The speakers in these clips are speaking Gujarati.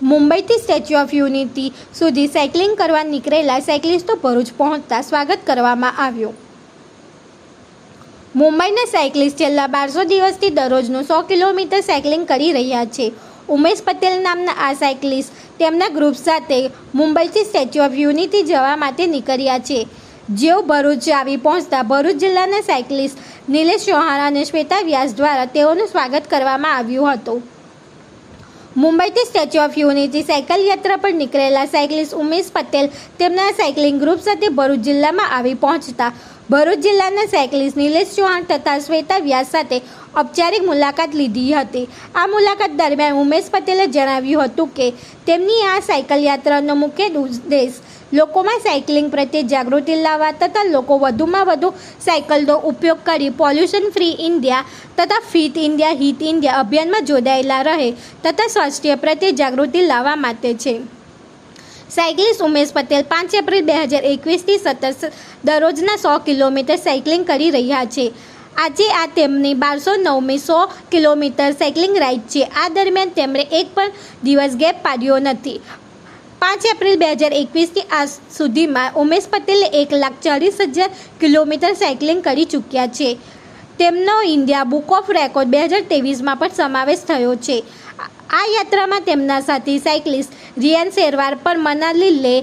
મુંબઈથી સ્ટેચ્યુ ઓફ યુનિટી સુધી સાયકલિંગ કરવા નીકળેલા સાયકલિસ્ટો ભરૂચ પહોંચતા સ્વાગત કરવામાં આવ્યું. મુંબઈના સાયકલિસ્ટ છેલ્લા 1200 દિવસથી દરરોજનું 100 કિલોમીટર સાયકલિંગ કરી રહ્યા છે. ઉમેશ પટેલ નામના આ સાયકલિસ્ટ તેમના ગ્રુપ સાથે મુંબઈથી સ્ટેચ્યુ ઓફ યુનિટી જવા માટે નીકળ્યા છે. જેઓ ભરૂચ આવી પહોંચતા ભરૂચ જિલ્લાના સાયકલિસ્ટ નિલેશ ચૌહાણ અને શ્વેતા વ્યાસ દ્વારા તેઓનું સ્વાગત કરવામાં આવ્યું હતું. મુંબઈથી સ્ટેચ્યુ ઓફ યુનિટી સાયકલ યાત્રા પર નીકળેલા સાયકલિસ્ટ ઉમેશ પટેલ તેમના સાયકલિંગ ગ્રુપ સાથે ભરૂચ જિલ્લામાં આવી પહોંચતા ભરૂચ જિલ્લાના સાયકલિસ્ટ નિલેશ ચૌહાણ તથા શ્વેતા વ્યાસ સાથે ઔપચારિક મુલાકાત લીધી હતી. આ મુલાકાત દરમિયાન ઉમેશ પટેલે જણાવ્યું હતું કે તેમની આ સાયકલ યાત્રાનો મુખ્ય ઉદ્દેશ લોકોમાં સાયકલિંગ પ્રત્યે જાગૃતિ લાવવા તથા લોકો વધુમાં વધુ સાયકલનો ઉપયોગ કરી પોલ્યુશન ફ્રી ઇન્ડિયા તથા ફિટ ઇન્ડિયા હિટ ઇન્ડિયા અભિયાનમાં જોડાયેલા રહે તથા સ્વાસ્થ્ય પ્રત્યે જાગૃતિ લાવવા માટે છે. સાયકલિસ્ટ ઉમેશ પટેલ 5 એપ્રિલ 2021થી સતત દરરોજના 100 કિલોમીટર સાયકલિંગ કરી રહ્યા છે. આજે આ તેમની 1209મી 100 કિલોમીટર સાયકલિંગ રાઇડ છે. આ દરમિયાન તેમણે એક પણ દિવસ ગેપ પાડ્યો નથી. 5 એપ્રિલ 2021થી આજ સુધીમાં ઉમેશ પટેલે 1,40,000 કિલોમીટર સાયકલિંગ કરી ચૂક્યા છે. તેમનો ઇન્ડિયા બુક ઓફ રેકોર્ડ 2023માં પણ સમાવેશ થયો છે. આ યાત્રામાં તેમના સાથી સાયકલિસ્ટ રિયાન શેરવાર પર મનાલી લેહ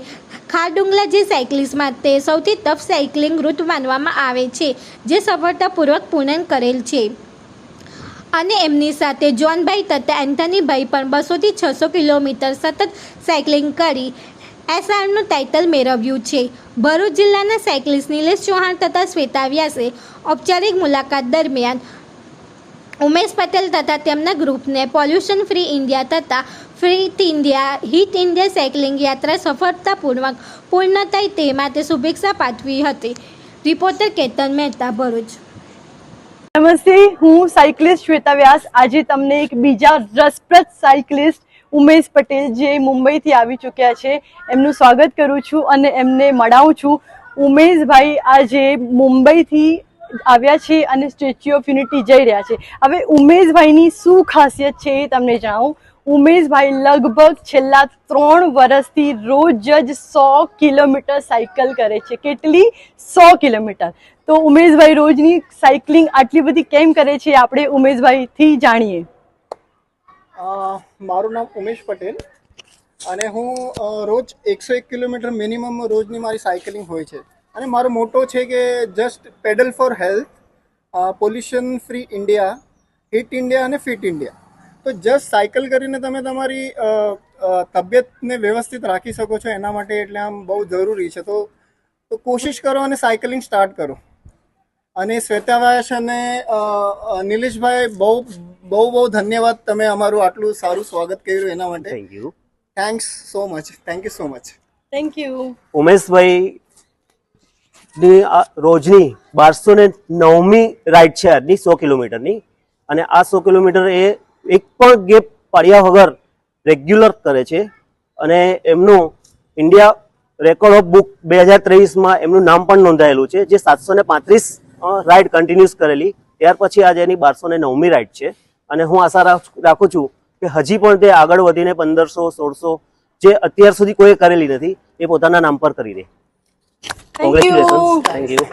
ખારડુંગલા જે સાયકલિસ્ટ માટે સૌથી ટફ સાયકલિંગ રૂટ માનવામાં આવે છે, જે સફળતાપૂર્વક પૂર્ણ કરેલ છે. અને એમની સાથે જોનભાઈ તથા એન્થનીભાઈ પણ 200થી 600 કિલોમીટર સતત સાયકલિંગ કરી એસઆરનું ટાઇટલ મેળવ્યું છે. ભરૂચ જિલ્લાના સાયકલિસ્ટ નિલેશ ચૌહાણ તથા શ્વેતા વ્યાસે ઔપચારિક મુલાકાત દરમિયાન ઉમેશ પટેલ તથા તેમના ગ્રુપને પોલ્યુશન ફ્રી ઇન્ડિયા તથા fit India hit India cycling યાત્રા સફળતાપૂર્વક પૂર્ણ થાય તે માટે શુભેચ્છા પાઠવી હતી. રિપોર્ટર કેતન મહેતા, ભરૂચ. નમસ્તે, હું સાયકલિસ્ટ શ્વેતા વ્યાસ આજે તમને એક બીજા રસપ્રદ સાયકલિસ્ટ ઉમેશ પટેલ જે મુંબઈથી આવી ચૂક્યા છે એમનું સ્વાગત કરું છું અને એમને મળાવું છું. ઉમેશભાઈ આજે મુંબઈથી આવ્યા છે અને સ્ટેચ્યુ ઓફ યુનિટી જઈ રહ્યા છે. હવે ઉમેશભાઈની શું ખાસિયત છે એ તમને જણાવું. ઉમેશભાઈ લગભગ છેલ્લા 3 વર્ષથી રોજ જ 100 કિલોમીટર સાયકલ કરે છે. કેટલી? 100 કિલોમીટર. તો ઉમેશભાઈ રોજની સાયકલિંગ આટલી બધી કેમ કરે છે આપણે ઉમેશભાઈથી જાણીએ. મારું નામ ઉમેશ પટેલ અને હું રોજ 101 કિલોમીટર મિનિમમ રોજની મારી સાયકલિંગ હોય છે. અને મારો મોટો છે કે just pedal for health, pollution free India, hit India અને ફિટ ઇન્ડિયા. તો જસ્ટ સાયકલ કરીને તમે તમારી તબિયતને વ્યવસ્થિત રાખી શકો છો એના માટે એટલે આમ બહુ જરૂરી છે. તો કોશિશ કરો અને સાયકલિંગ સ્ટાર્ટ કરો. અને શ્વેતાભાઈ અને નિલેશભાઈ બહુ ધન્યવાદ, તમે અમારું આટલું સારું સ્વાગત કર્યું એના માટે. Thank you. Thanks so much. Thank you so much. Thank you. Umeshbhai ની રોજની 1209મી રાઈડ છે આજની 100 કિલોમીટરની. અને આ 100 કિલોમીટર એ એક પણ ગેપ પાડ્યા વગર રેગ્યુલર કરે છે. અને એમનું ઇન્ડિયા રેકોર્ડ ઓફ બુક 2023માં એમનું નામ પણ નોંધાયેલું છે, જે 735 રાઇડ કન્ટિન્યુઅસ કરેલી. ત્યાર પછી આજે એની 1209મી રાઇડ છે. અને હું આશા રાખું છું કે હજી પણ તે આગળ વધીને 1500-1600 જે અત્યાર સુધી કોઈ કરેલી નથી એ પોતાના નામ પર કરી દે. કોંગ્રેચ્યુલેશન્સ. Thank you.